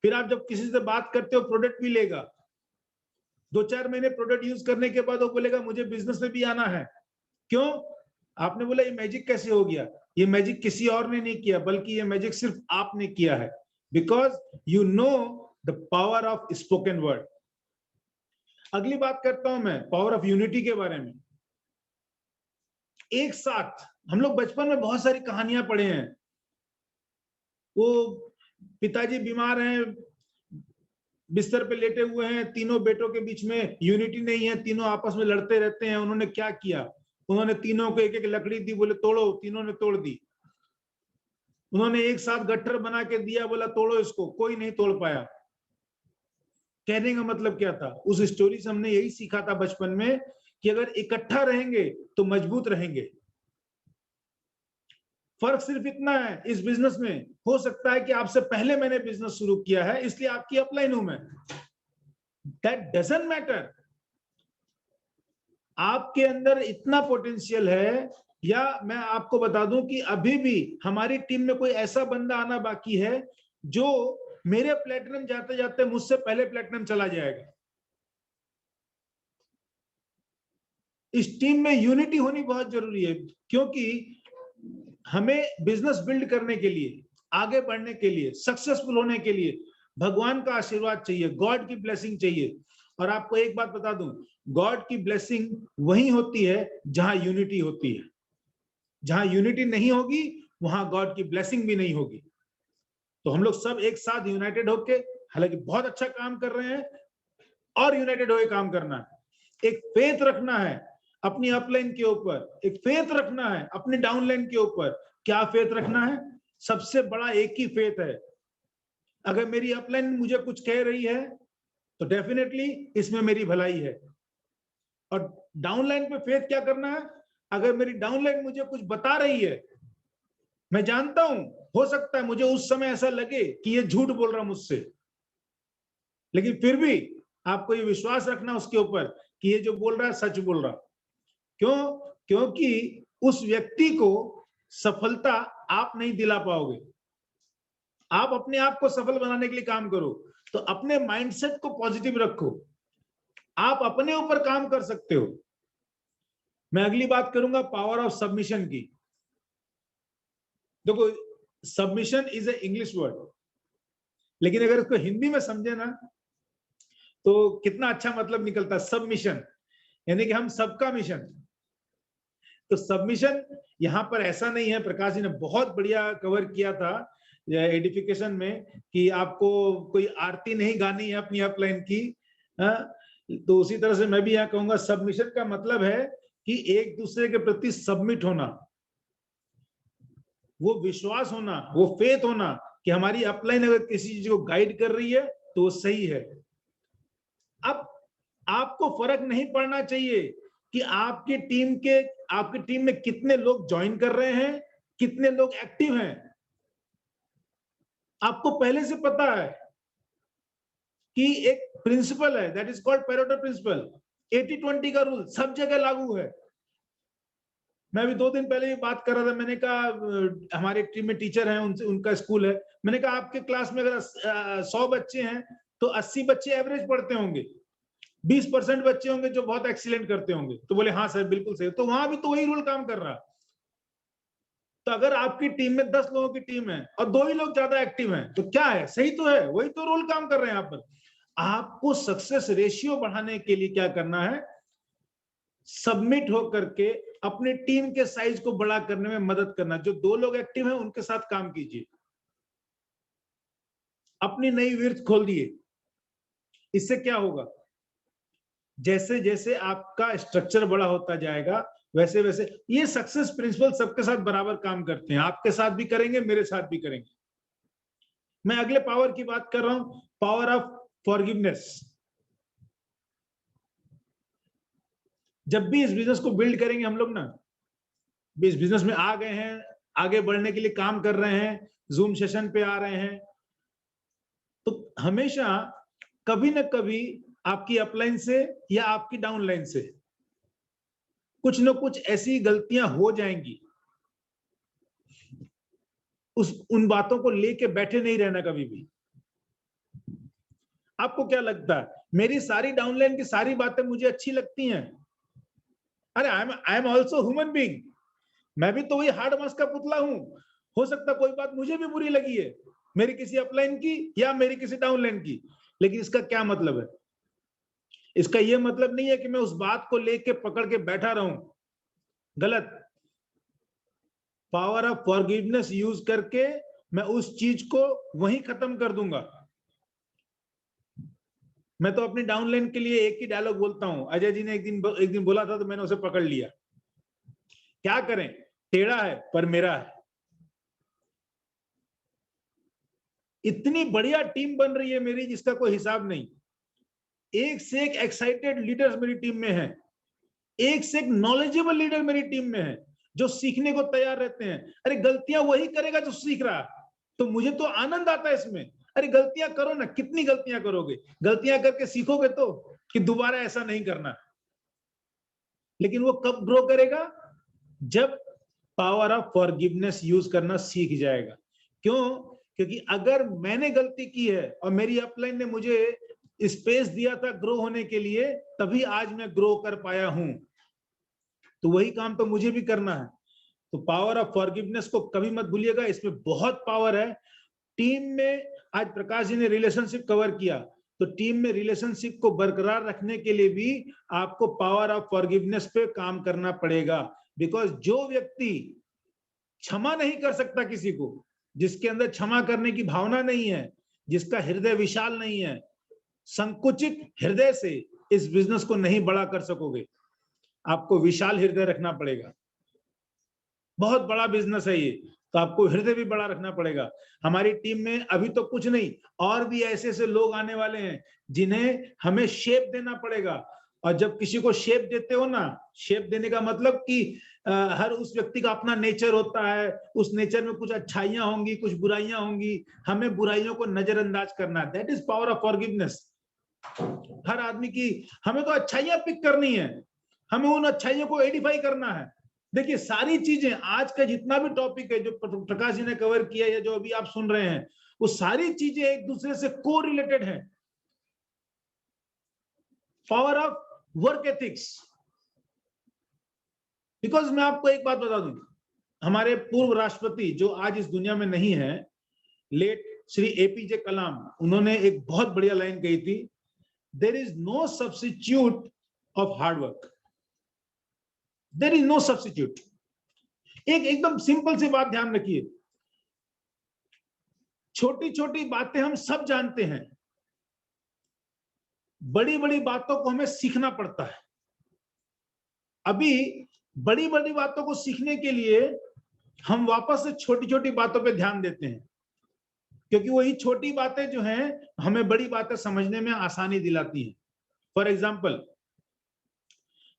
Speaker 3: फिर आप जब किसी से बात करते हो, प्रोडक्ट भी लेगा, 2-4 महीने प्रोडक्ट यूज करने के बाद वो बोलेगा मुझे बिजनेस में भी आना है। क्यों? आपने बोला ये मैजिक कैसे हो गया? ये मैजिक किसी और ने नहीं किया, बल्कि ये मैजिक सिर्फ आपने किया है, because you know the power of spoken word. अगली बात करता हूं मैं पावर ऑफ यूनिटी के बारे में। एक साथ हम लोग बचपन में बहुत सारी कहानियां पढ़े हैं। वो पिताजी बीमार हैं, बिस्तर पे लेटे हुए हैं, तीनों बेटों के बीच में यूनिटी नहीं है, तीनों आपस में लड़ते रहते हैं। उन्होंने क्या किया? उन्होंने तीनों को एक एक लकड़ी दी, बोले तोड़ो, तीनों ने तोड़ दी। उन्होंने एक साथ गट्ठर बना के दिया, बोला तोड़ो इसको, कोई नहीं तोड़ पाया। कहने का मतलब क्या था? उस स्टोरी से हमने यही सीखा था बचपन में कि अगर इकट्ठा रहेंगे तो मजबूत रहेंगे। फर्क सिर्फ इतना है, इस बिजनेस में हो सकता है कि आपसे पहले मैंने बिजनेस शुरू किया है, इसलिए आपकी अपलाइन हूं मैं। That doesn't matter. आपके अंदर इतना पोटेंशियल है, या मैं आपको बता दूं कि अभी भी हमारी टीम में कोई ऐसा बंदा आना बाकी है जो मेरे प्लेटिनम जाते जाते मुझसे पहले प्लेटिनम चला जाएगा। इस टीम में यूनिटी होनी बहुत जरूरी है, क्योंकि हमें बिजनेस बिल्ड करने के लिए, आगे बढ़ने के लिए, सक्सेसफुल होने के लिए भगवान का आशीर्वाद चाहिए, गॉड की ब्लेसिंग चाहिए। और आपको एक बात बता दूं, गॉड की ब्लेसिंग वहीं होती है जहां यूनिटी होती है। जहां यूनिटी नहीं होगी, वहां गॉड की ब्लेसिंग भी नहीं होगी। तो हम लोग सब एक साथ यूनाइटेड होके, हालांकि बहुत अच्छा काम कर रहे हैं, और यूनाइटेड होकर काम करना है। एक फेथ रखना है अपनी अपलाइन के ऊपर, एक फेथ रखना है अपनी डाउनलाइन के ऊपर। क्या फेथ रखना है? सबसे बड़ा एक ही फेथ है, अगर मेरी अपलाइन मुझे कुछ कह रही है तो डेफिनेटली इसमें मेरी भलाई है। और डाउनलाइन पे फेथ क्या करना है? अगर मेरी डाउनलाइन मुझे कुछ बता रही है, मैं जानता हूं हो सकता है मुझे उस समय ऐसा लगे कि ये झूठ बोल रहा मुझसे, लेकिन फिर भी आपको ये विश्वास रखना उसके ऊपर कि ये जो बोल रहा है सच बोल रहा। क्यों? क्योंकि उस व्यक्ति को सफलता आप नहीं दिला पाओगे, आप अपने आप को सफल बनाने के लिए काम करो, तो अपने माइंडसेट को पॉजिटिव रखो, आप अपने ऊपर काम कर सकते हो। मैं अगली बात करूंगा पावर ऑफ सबमिशन की। देखो, submission is a English word, लेकिन अगर इसको हिंदी में समझे ना तो कितना अच्छा मतलब निकलता है। सबमिशन यानी कि हम सबका मिशन। तो सबमिशन यहां पर ऐसा नहीं है, प्रकाश जी ने बहुत बढ़िया कवर किया था एडिफिकेशन में, कि आपको कोई आरती नहीं गानी है अपनी अपलाइन की। तो उसी तरह से मैं भी यहाँ कहूंगा, सबमिशन का मतलब है कि एक दूसरे के प्रति सबमिट होना, वो विश्वास होना, वो फेथ होना कि हमारी अपलाइन अगर किसी चीज को गाइड कर रही है तो वो सही है। अब आपको फर्क नहीं पड़ना चाहिए कि आपकी टीम में कितने लोग ज्वाइन कर रहे हैं, कितने लोग एक्टिव हैं। आपको पहले से पता है कि एक प्रिंसिपल है, that is called Pareto principle. 80-20 का रूल सब जगह लागू है। मैं भी 2 दिन पहले ही बात कर रहा था, मैंने कहा हमारे टीम में टीचर हैं, उनसे उनका स्कूल है, मैंने कहा आपके क्लास में अगर 100 बच्चे हैं तो 80 बच्चे एवरेज पढ़ते होंगे, 20% बच्चे होंगे जो बहुत एक्सीलेंट करते होंगे। तो बोले हाँ सर बिल्कुल सही। तो वहां भी तो वही रूल काम कर रहा है। तो अगर आपकी टीम में 10 लोगों की टीम है और 2 ही लोग ज्यादा एक्टिव हैं तो क्या है, सही तो है, वही तो रूल काम कर रहे हैं यहाँ पर। आपको सक्सेस रेशियो बढ़ाने के लिए क्या करना है, सबमिट होकर के अपने टीम के साइज को बड़ा करने में मदद करना। जो 2 लोग एक्टिव हैं उनके साथ काम कीजिए, अपनी नई विर्थ खोल दिए। इससे क्या होगा, जैसे जैसे आपका स्ट्रक्चर बड़ा होता जाएगा वैसे वैसे ये सक्सेस प्रिंसिपल सबके साथ बराबर काम करते हैं, आपके साथ भी करेंगे, मेरे साथ भी करेंगे। मैं अगले पावर की बात कर रहा हूं, पावर ऑफ फॉरगिवनेस। जब भी इस बिजनेस को बिल्ड करेंगे हम लोग ना, इस बिजनेस में आ गए हैं, आगे बढ़ने के लिए काम कर रहे हैं, जूम सेशन पे आ रहे हैं, तो हमेशा कभी ना कभी आपकी अपलाइन से या आपकी डाउनलाइन से कुछ ना कुछ ऐसी गलतियां हो जाएंगी। उन बातों को लेके बैठे नहीं रहना कभी भी। आपको क्या लगता है, मेरी सारी डाउनलाइन की सारी बातें मुझे अच्छी लगती हैं? अरे I am also human being, मैं भी तो वही हार्ड मास का पुतला हूं। हो सकता कोई बात मुझे भी बुरी लगी है, मेरी किसी अपलाइन की या मेरी किसी डाउनलाइन की, लेकिन इसका क्या मतलब है? इसका यह मतलब नहीं है कि मैं उस बात को लेके पकड़ के बैठा रहूं। गलत। पावर ऑफ फॉरगिवनेस यूज करके मैं उस चीज को वहीं खत्म कर दूंगा। मैं तो अपनी डाउनलाइन के लिए एक ही डायलॉग बोलता हूं। अजय जी ने एक दिन बोला था तो मैंने उसे पकड़ लिया। क्या करें, टेढ़ा है पर मेरा है। इतनी बढ़िया टीम बन रही है मेरी जिसका कोई हिसाब नहीं। एक से एक एक्साइटेड लीडर्स मेरी टीम में हैं, एक से एक नॉलेजेबल लीडर मेरी टीम में है जो सीखने को तैयार रहते हैं। अरे गलतियां वही करेगा जो सीख रहा है, तो मुझे तो आनंद आता है इसमें। अरे गलतियां करो ना, कितनी गलतियां करोगे, गलतियां करके सीखोगे तो कि दोबारा ऐसा नहीं करना। लेकिन वो कब ग्रो करेगा, जब पावर ऑफ फॉरगिवनेस यूज करना सीख जाएगा। क्यों? क्योंकि अगर मैंने गलती की है और मेरी अपलाइन ने मुझे स्पेस दिया था ग्रो होने के लिए, तभी आज मैं ग्रो कर पाया हूं। तो वही काम तो मुझे भी करना है। तो पावर ऑफ फॉरगिवनेस को कभी मत भूलिएगा, इसमें बहुत पावर है। टीम में आज प्रकाश जी ने रिलेशनशिप कवर किया, तो टीम में रिलेशनशिप को बरकरार रखने के लिए भी आपको पावर ऑफ फॉरगिवनेस पे काम करना पड़ेगा। बिकॉज जो व्यक्ति क्षमा नहीं कर सकता किसी को, जिसके अंदर क्षमा करने की भावना नहीं है, जिसका हृदय विशाल नहीं है, संकुचित हृदय से इस बिजनेस को नहीं बड़ा कर सकोगे। आपको विशाल हृदय रखना पड़ेगा। बहुत बड़ा बिजनेस है ये, तो आपको हृदय भी बड़ा रखना पड़ेगा। हमारी टीम में अभी तो कुछ नहीं, और भी ऐसे ऐसे लोग आने वाले हैं जिन्हें हमें शेप देना पड़ेगा। और जब किसी को शेप देते हो ना, शेप देने का मतलब कि हर उस व्यक्ति का अपना नेचर होता है, उस नेचर में कुछ अच्छाइयां होंगी, कुछ बुराइयां होंगी, हमें बुराइयों को नजरअंदाज करना है। That is power of forgiveness. हर आदमी की हमें तो अच्छाइयां पिक करनी है, हमें उन अच्छाइयों को एडिफाई करना है। देखिए सारी चीजें, आज का जितना भी टॉपिक है जो प्रकाश जी ने कवर किया या जो अभी आप सुन रहे हैं, वो सारी चीजें एक दूसरे से को रिलेटेड है। Power of work ethics. Because मैं आपको एक बात बता दूं, हमारे पूर्व राष्ट्रपति जो आज इस दुनिया में नहीं है, लेट श्री एपीजे कलाम, उन्होंने एक बहुत बढ़िया लाइन कही थी, there is no substitute of hard work, there is no substitute. एक एकदम सिंपल सी बात ध्यान रखिए, छोटी छोटी बातें हम सब जानते हैं, बड़ी बड़ी बातों को हमें सीखना पड़ता है। अभी बड़ी बड़ी बातों को सीखने के लिए हम वापस से छोटी छोटी बातों पे ध्यान देते हैं, क्योंकि वही छोटी बातें जो हैं हमें बड़ी बातें समझने में आसानी दिलाती हैं। फॉर एग्जाम्पल,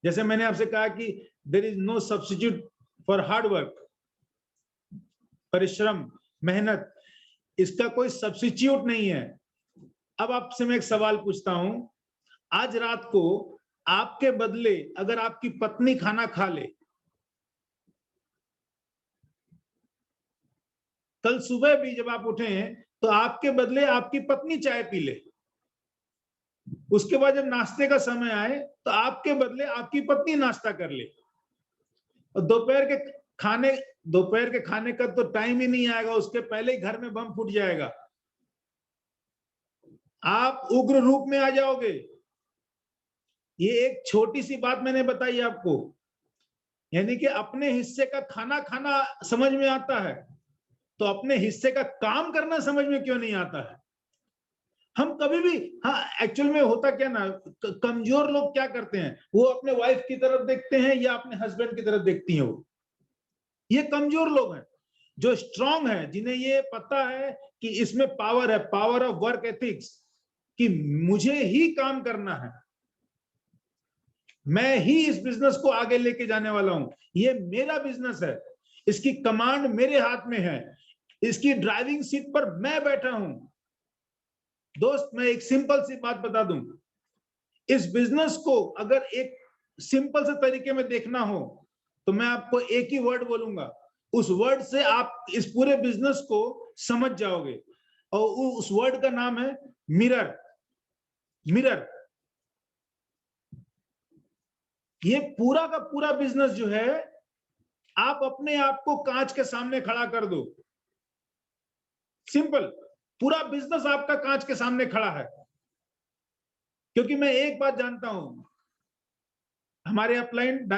Speaker 3: जैसे मैंने आपसे कहा कि there is no substitute for hard work, परिश्रम, मेहनत, इसका कोई सब्स्टिट्यूट नहीं है। अब आपसे मैं एक सवाल पूछता हूं, आज रात को आपके बदले अगर आपकी पत्नी खाना खा ले, कल सुबह भी जब आप उठे तो आपके बदले आपकी पत्नी चाय पी ले, उसके बाद जब नाश्ते का समय आए तो आपके बदले आपकी पत्नी नाश्ता कर ले, और दोपहर के खाने का तो टाइम ही नहीं आएगा, उसके पहले ही घर में बम फूट जाएगा, आप उग्र रूप में आ जाओगे। ये एक छोटी सी बात मैंने बताई आपको, यानी कि अपने हिस्से का खाना खाना समझ में आता है, तो अपने हिस्से का काम करना समझ में क्यों नहीं आता है? हम कभी भी, हाँ, एक्चुअल में होता क्या ना, कमजोर लोग क्या करते हैं, वो अपने वाइफ की तरफ देखते हैं या अपने हस्बैंड की तरफ देखती हैं। वो ये कमजोर लोग हैं। जो स्ट्रांग है, जिन्हें ये पता है कि इसमें पावर है, पावर ऑफ वर्क एथिक्स, कि मुझे ही काम करना है, मैं ही इस बिजनेस को आगे लेके जाने वाला हूं, ये मेरा बिजनेस है, इसकी कमांड मेरे हाथ में है, इसकी ड्राइविंग सीट पर मैं बैठा हूं। दोस्त, मैं एक सिंपल सी बात बता दूं, इस बिजनेस को अगर एक सिंपल से तरीके में देखना हो तो मैं आपको एक ही वर्ड बोलूंगा, उस वर्ड से आप इस पूरे बिजनेस को समझ जाओगे, और उस वर्ड का नाम है मिरर। मिरर। ये पूरा का पूरा बिजनेस जो है, आप अपने आप को कांच के सामने खड़ा कर दो, सिंपल, पूरा बिजनेस आपका कांच के सामने खड़ा है। क्योंकि मैं एक बात जानता हूं, हमारे अपलाइन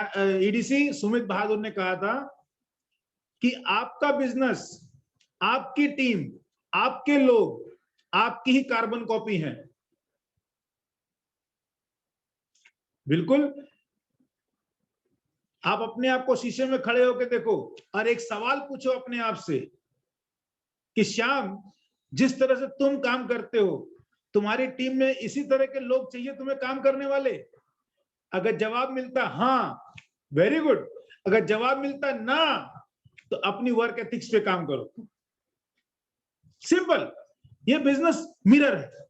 Speaker 3: ईडीसी सुमित बहादुर ने कहा था कि आपका बिजनेस, आपकी टीम, आपके लोग आपकी ही कार्बन कॉपी हैं। बिल्कुल, आप अपने आप को शीशे में खड़े होकर देखो और एक सवाल पूछो अपने आप से कि श्याम, जिस तरह से तुम काम करते हो, तुम्हारी टीम में इसी तरह के लोग चाहिए तुम्हें काम करने वाले? अगर जवाब मिलता हाँ, वेरी गुड। अगर जवाब मिलता ना, तो अपनी वर्क एथिक्स पे काम करो। सिंपल। ये बिजनेस मिरर है,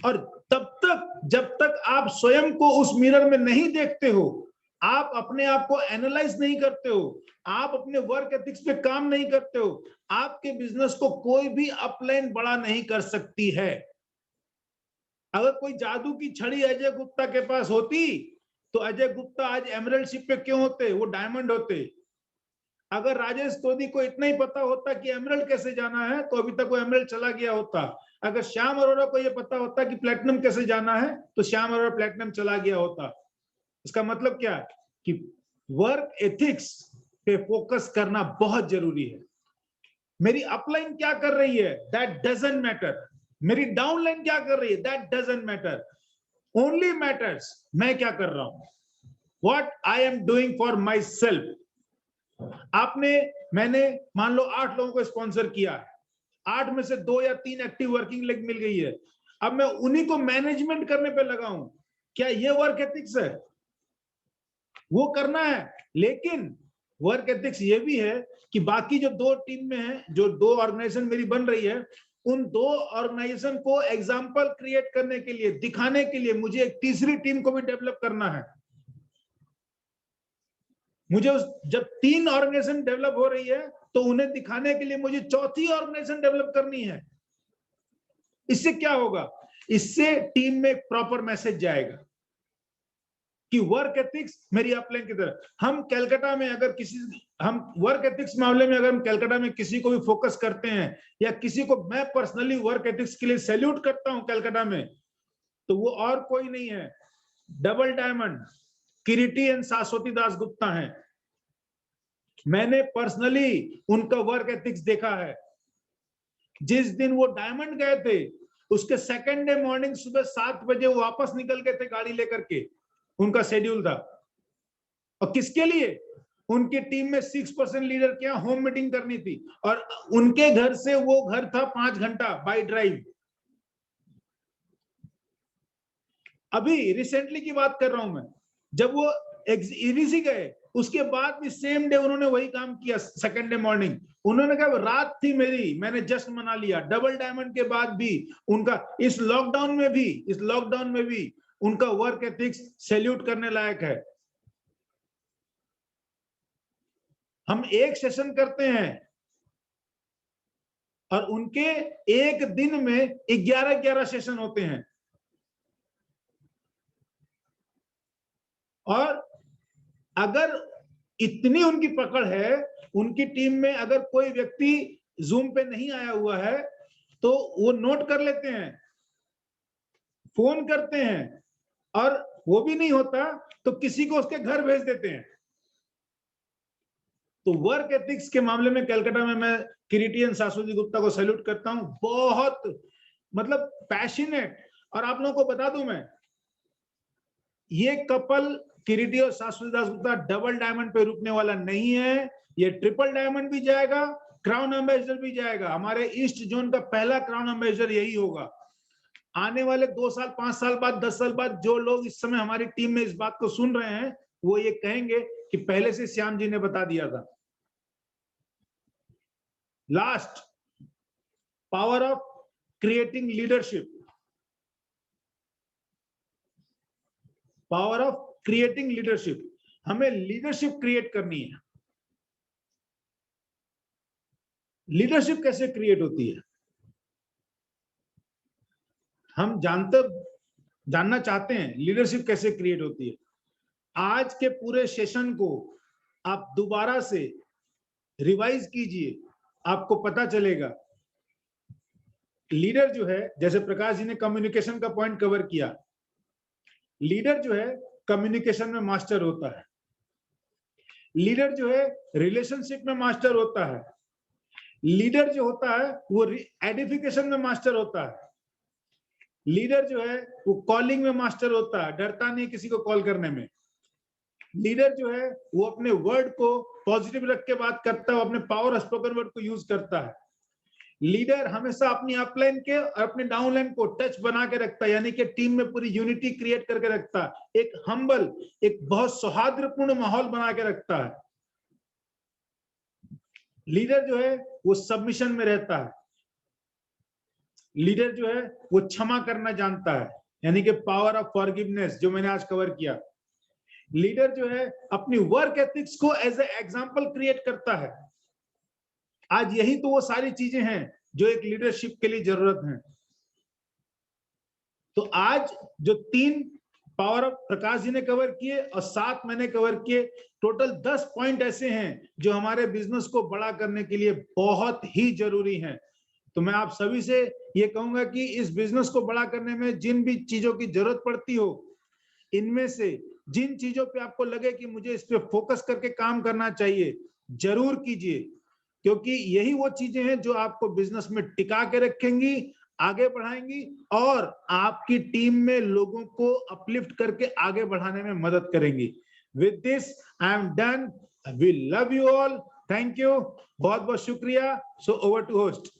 Speaker 3: और तब तक जब तक आप स्वयं को उस मिरर में नहीं देखते हो, आप अपने आप को एनालाइज नहीं करते हो, आप अपने वर्क एथिक्स पे काम नहीं करते हो, आपके बिजनेस को कोई भी अपलाइन बड़ा नहीं कर सकती है। अगर कोई जादू की छड़ी अजय गुप्ता के पास होती तो अजय गुप्ता आज एमरल्ड शिप पे क्यों होते? वो डायमंड होते। अगर राजेश तोदी को इतना ही पता होता कि एमरल्ड कैसे जाना है, तो अभी तक वो एमरल्ड चला गया होता। अगर श्याम अरोड़ा को यह पता होता कि प्लैटिनम कैसे जाना है, तो श्याम अरोड़ा प्लैटिनम चला गया होता। इसका मतलब क्या है कि वर्क एथिक्स पे फोकस करना बहुत जरूरी है। मेरी अपलाइन क्या कर रही है, दैट डजंट मैटर। मेरी डाउनलाइन क्या कर रही है, that doesn't matter. Only matters मैं क्या कर रहा हूं, what I am doing for my self. मैंने मान लो 8 लोगों को स्पॉन्सर किया है, 8 में से 2 या 3 एक्टिव वर्किंग लेग मिल गई है, अब मैं उन्हीं को मैनेजमेंट करने पे लगा हूं। क्या ये वर्क एथिक्स है? वो करना है, लेकिन वर्क एथिक्स ये भी है कि बाकी जो 2 टीम में है, जो 2 ऑर्गेनाइजेशन मेरी बन रही है, उन 2 ऑर्गेनाइजेशन को एग्जाम्पल क्रिएट करने के लिए, दिखाने के लिए मुझे एक तीसरी टीम को भी डेवलप करना है। मुझे जब 3 ऑर्गेनाइजेशन डेवलप हो रही है, तो उन्हें दिखाने के लिए मुझे चौथी ऑर्गेनाइजेशन डेवलप करनी है। इससे क्या होगा? इससे टीम में एक प्रॉपर मैसेज जाएगा कि वर्क एथिक्स मेरी अपलाइन की तरह। हम कलकत्ता में अगर हम वर्क एथिक्स मामले में अगर हम कलकत्ता में किसी को भी फोकस करते हैं, या किसी को मैं पर्सनली वर्क एथिक्स के लिए सैल्यूट करता हूं कलकत्ता में, तो वो और कोई नहीं है, डबल डायमंड किरीटी एंड शाश्वती दास गुप्ता हैं। मैंने पर्सनली उनका वर्क एथिक्स देखा है। जिस दिन वो डायमंड गए थे, उसके सेकेंड डे मॉर्निंग सुबह 7 बजे वो वापस निकल गए थे गाड़ी लेकर के, उनका शेड्यूल था। और किसके लिए? उनकी टीम में 6% लीडर के यहाँ होम मीटिंग करनी थी, और उनके घर से वो घर था 5 घंटा बाई ड्राइव। अभी रिसेंटली की बात कर रहा हूं मैं, जब वो ईवीसी गए, उसके बाद भी सेम डे उन्होंने वही काम किया। सेकेंड डे मॉर्निंग उन्होंने कहा रात थी मेरी, मैंने जश्न मना लिया। डबल डायमंड के बाद भी उनका इस लॉकडाउन में भी उनका वर्क एथिक्स सैल्यूट करने लायक है। हम एक सेशन करते हैं और उनके एक दिन में 11 सेशन होते हैं। और अगर इतनी उनकी पकड़ है, उनकी टीम में अगर कोई व्यक्ति जूम पे नहीं आया हुआ है तो वो नोट कर लेते हैं, फोन करते हैं, और वो भी नहीं होता तो किसी को उसके घर भेज देते हैं। तो वर्क एथिक्स के मामले में कलकत्ता में मैं किरीटी एंड शाश्वती गुप्ता को सैल्यूट करता हूं, बहुत मतलब पैशनेट। और आप लोगों को बता दूं मैं, ये कपल किरीटी और शाश्वती दास गुप्ता डबल डायमंड पे रुकने वाला नहीं है, ये ट्रिपल डायमंड भी जाएगा, क्राउन एम्बेसडर भी जाएगा। हमारे ईस्ट जोन का पहला क्राउन एम्बेसडर यही होगा। आने वाले 2 साल, 5 साल बाद, 10 साल बाद जो लोग इस समय हमारी टीम में इस बात को सुन रहे हैं, वो ये कहेंगे कि पहले से श्याम जी ने बता दिया था। Last, power of creating leadership. Power of creating leadership, हमें लीडरशिप क्रिएट करनी है। लीडरशिप कैसे क्रिएट होती है? हम जानना चाहते हैं लीडरशिप कैसे क्रिएट होती है। आज के पूरे सेशन को आप दोबारा से रिवाइज कीजिए, आपको पता चलेगा लीडर जो है, जैसे प्रकाश जी ने कम्युनिकेशन का पॉइंट कवर किया, लीडर जो है कम्युनिकेशन में मास्टर होता है, लीडर जो है रिलेशनशिप में मास्टर होता है, लीडर जो होता है वो एडिफिकेशन में मास्टर होता है, लीडर जो है वो कॉलिंग में मास्टर होता है, डरता नहीं किसी को कॉल करने में, लीडर जो है वो अपने वर्ड को पॉजिटिव रख के बात करता है, अपने पावर स्पोकन वर्ड को यूज करता है। लीडर हमेशा अपनी अपलाइन के और अपने डाउनलाइन को टच बना के रखता है, यानी कि टीम में पूरी यूनिटी क्रिएट करके रखता है, एक हम्बल, एक बहुत सौहार्दपूर्ण माहौल बना के रखता है। लीडर जो है वो सबमिशन में रहता है, लीडर जो है वो क्षमा करना जानता है, यानी कि पावर ऑफ फॉरगिवनेस जो मैंने आज कवर किया। लीडर जो है अपनी वर्क एथिक्स को एज ए एग्जांपल क्रिएट करता है। आज यही तो वो सारी चीजें हैं जो एक लीडरशिप के लिए जरूरत है। तो आज जो 3 पावर ऑफ प्रकाश जी ने कवर किए और 7 मैंने कवर किए, टोटल 10 पॉइंट ऐसे हैं जो हमारे बिजनेस को बड़ा करने के लिए बहुत ही जरूरी हैं। तो मैं आप सभी से ये कहूंगा कि इस बिजनेस को बड़ा करने में जिन भी चीजों की जरूरत पड़ती हो, इनमें से जिन चीजों पे आपको लगे कि मुझे इस पे फोकस करके काम करना चाहिए, जरूर कीजिए, क्योंकि यही वो चीजें हैं जो आपको बिजनेस में टिका के रखेंगी, आगे बढ़ाएंगी और आपकी टीम में लोगों को अपलिफ्ट करके आगे बढ़ाने में मदद करेंगी। With this I am done. We love you all. Thank you, बहुत बहुत शुक्रिया। So over to host.